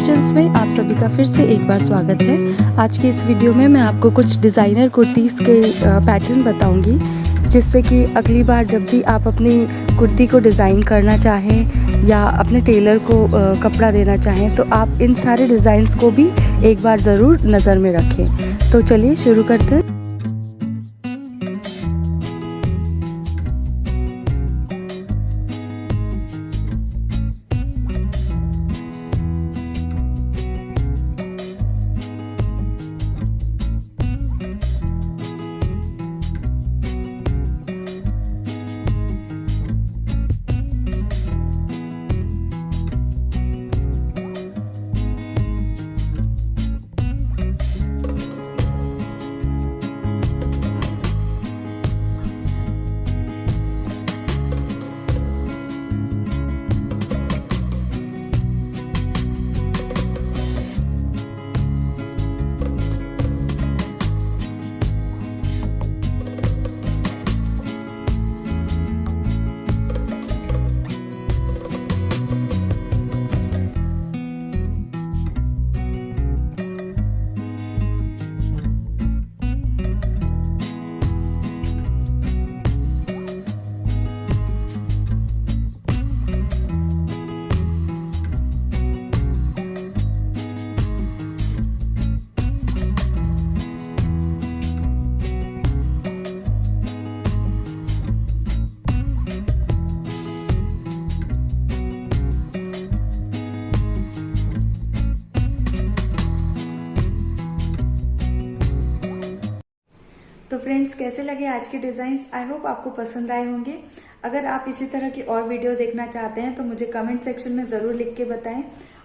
Creations में आप सभी का फिर से एक बार स्वागत है। आज की इस वीडियो में मैं आपको कुछ डिज़ाइनर कुर्तीज़ के पैटर्न बताऊंगी, जिससे कि अगली बार जब भी आप अपनी कुर्ती को डिज़ाइन करना चाहें या अपने टेलर को कपड़ा देना चाहें तो आप इन सारे डिज़ाइंस को भी एक बार ज़रूर नज़र में रखें। तो चलिए शुरू करते हैं। तो फ्रेंड्स, कैसे लगे आज के डिज़ाइंस? आई होप आपको पसंद आए होंगे। अगर आप इसी तरह की और वीडियो देखना चाहते हैं तो मुझे कमेंट सेक्शन में ज़रूर लिख के बताएं।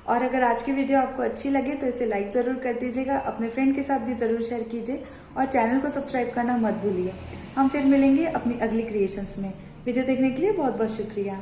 और अगर आज की वीडियो आपको अच्छी लगे तो इसे लाइक ज़रूर कर दीजिएगा, अपने फ्रेंड के साथ भी ज़रूर शेयर कीजिए और चैनल को सब्सक्राइब करना मत भूलिए। हम फिर मिलेंगे अपनी अगली क्रिएशंस में। वीडियो देखने के लिए बहुत बहुत शुक्रिया।